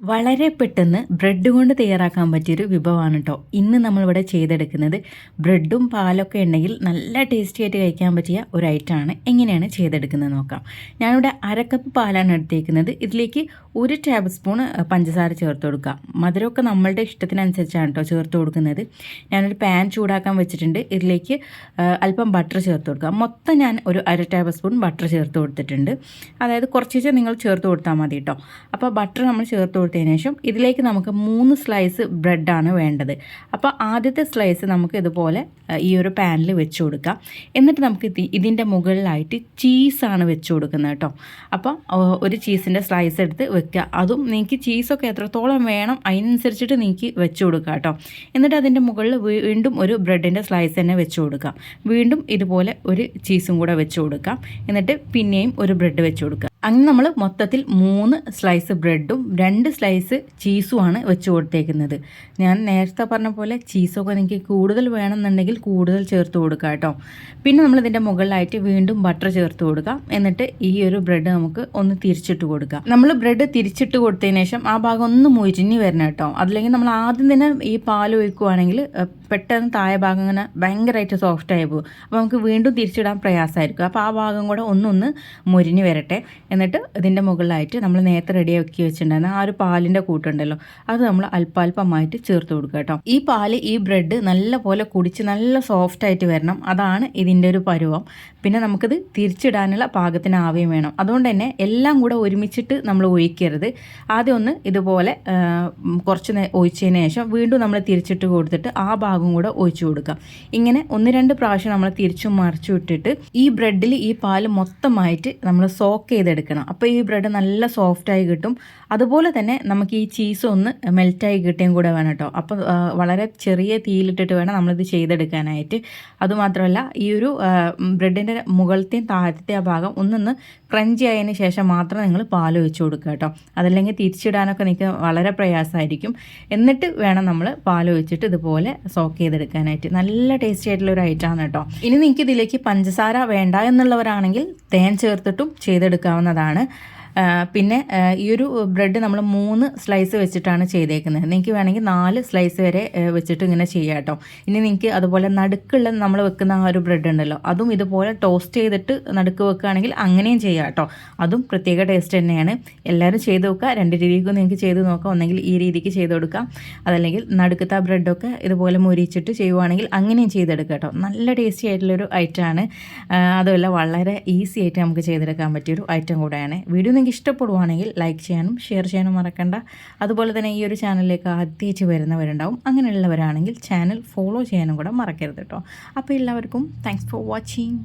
വളരെ പെട്ടെന്ന് ബ്രെഡ് കൊണ്ട് തയ്യാറാക്കാൻ പറ്റിയൊരു വിഭവമാണ് കേട്ടോ ഇന്ന് നമ്മളിവിടെ ചെയ്തെടുക്കുന്നത്. ബ്രെഡും പാലൊക്കെ ഉണ്ടെങ്കിൽ നല്ല ടേസ്റ്റി ആയിട്ട് കഴിക്കാൻ പറ്റിയ ഒരു ഐറ്റമാണ്. എങ്ങനെയാണ് ചെയ്തെടുക്കുന്നത് നോക്കാം. ഞാനിവിടെ അരക്കപ്പ് പാലാണ് എടുത്തേക്കുന്നത്. ഇതിലേക്ക് 1 ടേബിൾ സ്പൂൺ പഞ്ചസാര ചേർത്ത് കൊടുക്കാം. മധുരമൊക്കെ നമ്മളുടെ ഇഷ്ടത്തിനനുസരിച്ചാണ് കേട്ടോ ചേർത്ത് കൊടുക്കുന്നത്. ഞാനൊരു പാൻ ചൂടാക്കാൻ വെച്ചിട്ടുണ്ട്. ഇതിലേക്ക് അല്പം ബട്ടർ ചേർത്ത് കൊടുക്കാം. മൊത്തം ഞാൻ ഒരു 1/2 ടേബിൾ സ്പൂൺ ബട്ടർ ചേർത്ത് കൊടുത്തിട്ടുണ്ട്. അതായത് കുറച്ച് നിങ്ങൾ ചേർത്ത് കൊടുത്താൽ മതി കേട്ടോ. അപ്പോൾ ബട്ടർ നമ്മൾ ചേർത്ത് കൊടുത്തതിന് ശേഷം ഇതിലേക്ക് നമുക്ക് 3 സ്ലൈസ് ബ്രെഡാണ് വേണ്ടത്. അപ്പോൾ ആദ്യത്തെ സ്ലൈസ് നമുക്ക് ഇതുപോലെ ഈ ഒരു പാനിൽ വെച്ച് കൊടുക്കാം. എന്നിട്ട് നമുക്ക് ഇതിൻ്റെ മുകളിലായിട്ട് ചീസാണ് വെച്ച് കൊടുക്കുന്നത് കേട്ടോ. അപ്പോൾ ഒരു ചീസിൻ്റെ സ്ലൈസ് എടുത്ത് വെക്കുക. അതും നിങ്ങൾക്ക് ചീസൊക്കെ എത്രത്തോളം വേണം അതിനനുസരിച്ചിട്ട് നിങ്ങൾക്ക് വെച്ച് കൊടുക്കുക കേട്ടോ. എന്നിട്ട് അതിൻ്റെ മുകളിൽ വീണ്ടും ഒരു ബ്രെഡിൻ്റെ സ്ലൈസ് തന്നെ വെച്ച് കൊടുക്കാം. വീണ്ടും ഇതുപോലെ ഒരു ചീസും കൂടെ വെച്ച് കൊടുക്കാം. എന്നിട്ട് പിന്നെയും ഒരു ബ്രെഡ് വെച്ച് കൊടുക്കുക. അങ്ങനെ നമ്മൾ മൊത്തത്തിൽ 3 സ്ലൈസ് ബ്രെഡും 2 സ്ലൈസ് ചീസുമാണ് വെച്ച് കൊടുത്തേക്കുന്നത്. ഞാൻ നേരത്തെ പറഞ്ഞ പോലെ ചീസൊക്കെ നിങ്ങൾക്ക് കൂടുതൽ വേണമെന്നുണ്ടെങ്കിൽ കൂടുതൽ ചേർത്ത് കൊടുക്കുക കേട്ടോ. പിന്നെ നമ്മളിതിൻ്റെ മുകളിലായിട്ട് വീണ്ടും ബട്ടർ ചേർത്ത് കൊടുക്കാം. എന്നിട്ട് ഈ ഒരു ബ്രെഡ് നമുക്ക് ഒന്ന് തിരിച്ചിട്ട് കൊടുക്കാം. നമ്മൾ ബ്രെഡ് തിരിച്ചിട്ട് കൊടുത്തതിന് ശേഷം ആ ഭാഗം ഒന്ന് മുരിഞ്ഞ് വരണം കേട്ടോ. അതില്ലെങ്കിൽ നമ്മൾ ആദ്യം തന്നെ ഈ പാൽ ഒഴിക്കുകയാണെങ്കിൽ പെട്ടെന്ന് താഴെ ഭാഗം ഇങ്ങനെ ഭയങ്കരമായിട്ട് സോഫ്റ്റായി പോകും. അപ്പോൾ നമുക്ക് വീണ്ടും തിരിച്ചിടാൻ പ്രയാസമായിരിക്കും. അപ്പോൾ ആ ഭാഗം കൂടെ ഒന്ന് മുരിഞ്ഞ് വരട്ടെ. എന്നിട്ട് ഇതിൻ്റെ മുകളിലായിട്ട് നമ്മൾ നേരത്തെ റെഡിയാക്കി വെച്ചിട്ടുണ്ടായിരുന്ന ആ ഒരു പാലിൻ്റെ കൂട്ടുണ്ടല്ലോ, അത് നമ്മൾ അല്പാൽപമായിട്ട് ചേർത്ത് കൊടുക്കുക കേട്ടോ. ഈ പാല് ഈ ബ്രെഡ് നല്ല പോലെ കുടിച്ച് നല്ല സോഫ്റ്റായിട്ട് വരണം. അതാണ് ഇതിൻ്റെ ഒരു പരുവം. പിന്നെ നമുക്കിത് തിരിച്ചിടാനുള്ള പാകത്തിന് ആവുകയും വേണം. അതുകൊണ്ട് തന്നെ എല്ലാം കൂടെ ഒരുമിച്ചിട്ട് നമ്മൾ ഒഴിക്കരുത്. ആദ്യം ഒന്ന് ഇതുപോലെ കുറച്ച് ഒഴിച്ചതിന് ശേഷം വീണ്ടും നമ്മൾ തിരിച്ചിട്ട് കൊടുത്തിട്ട് ആ ഭാഗം കൂടെ ഒഴിച്ചു കൊടുക്കാം. ഇങ്ങനെ 1-2 പ്രാവശ്യം നമ്മൾ തിരിച്ചും മറിച്ചു ഇട്ടിട്ട് ഈ ബ്രെഡിൽ ഈ പാല് മൊത്തമായിട്ട് നമ്മൾ സോക്ക് ചെയ്തെടുക്കണം. അപ്പോൾ ഈ ബ്രെഡ് നല്ല സോഫ്റ്റായി കിട്ടും. അതുപോലെ തന്നെ നമുക്ക് ഈ ചീസ് ഒന്ന് മെൽറ്റായി കിട്ടുകയും കൂടെ വേണം കേട്ടോ. അപ്പോൾ വളരെ ചെറിയ തീയിലിട്ടിട്ട് വേണം നമ്മളിത് ചെയ്തെടുക്കാനായിട്ട്. അതുമാത്രമല്ല ഈ ഒരു ബ്രെഡിൻ്റെ മുകളിലത്തെയും താഴത്തെ ആ ഭാഗം ഒന്നൊന്ന് ക്രഞ്ചി ആയതിന് ശേഷം മാത്രം നിങ്ങൾ പാൽ ഒഴിച്ച് കൊടുക്കുക കേട്ടോ. അതല്ലെങ്കിൽ തിരിച്ചിടാനൊക്കെ നിങ്ങൾക്ക് വളരെ പ്രയാസമായിരിക്കും. എന്നിട്ട് വേണം നമ്മൾ പാൽ ഒഴിച്ചിട്ട് ഇതുപോലെ സോക്ക് ചെയ്തെടുക്കാനായിട്ട്. നല്ല ടേസ്റ്റി ആയിട്ടുള്ള ഒരു ഐറ്റമാണ് കേട്ടോ. ഇനി നിങ്ങൾക്ക് ഇതിലേക്ക് പഞ്ചസാര വേണ്ട എന്നുള്ളവരാണെങ്കിൽ തേൻ ചേർത്തിട്ടും ചെയ്തെടുക്കാവുന്നതാണ്. പിന്നെ ഈ ഒരു ബ്രെഡ് നമ്മൾ 3 സ്ലൈസ് വെച്ചിട്ടാണ് ചെയ്തേക്കുന്നത്. നിങ്ങൾക്ക് വേണമെങ്കിൽ 4 സ്ലൈസ് വരെ വെച്ചിട്ട് ഇങ്ങനെ ചെയ്യാം കേട്ടോ. ഇനി നിങ്ങൾക്ക് അതുപോലെ നടുക്കുള്ള നമ്മൾ വെക്കുന്ന ആ ഒരു ബ്രെഡ് ഉണ്ടല്ലോ, അതും ഇതുപോലെ ടോസ്റ്റ് ചെയ്തിട്ട് നടുക്ക് വെക്കുകയാണെങ്കിൽ അങ്ങനെയും ചെയ്യാം കേട്ടോ. അതും പ്രത്യേക ടേസ്റ്റ് തന്നെയാണ്. എല്ലാവരും ചെയ്ത് നോക്കുക. 2 രീതിക്കും നിങ്ങൾക്ക് ചെയ്ത് നോക്കാം. ഒന്നെങ്കിൽ ഈ രീതിക്ക് ചെയ്ത് കൊടുക്കാം, അതല്ലെങ്കിൽ നടുക്കത്തെ ആ ബ്രെഡൊക്കെ ഇതുപോലെ മുരിച്ചിട്ട് ചെയ്യുവാണെങ്കിൽ അങ്ങനെയും ചെയ്തെടുക്കാം കേട്ടോ. നല്ല ടേസ്റ്റി ആയിട്ടുള്ളൊരു ഐറ്റമാണ്. അതുമല്ല വളരെ ഈസി ആയിട്ട് നമുക്ക് ചെയ്തെടുക്കാൻ പറ്റിയൊരു ഐറ്റം കൂടെയാണ്. വീഡിയോ ഇഷ്ടപ്പെടുവാണെങ്കിൽ ലൈക്ക് ചെയ്യാനും ഷെയർ ചെയ്യാനും മറക്കണ്ട. അതുപോലെ തന്നെ ഈ ഒരു ചാനലിലേക്ക് ആദ്യമായിട്ട് വരുന്നവരുണ്ടാവും. അങ്ങനെയുള്ളവരാണെങ്കിൽ ചാനൽ ഫോളോ ചെയ്യാനും കൂടെ മറക്കരുത് കേട്ടോ. അപ്പോൾ എല്ലാവർക്കും താങ്ക്സ് ഫോർ വാച്ചിങ്.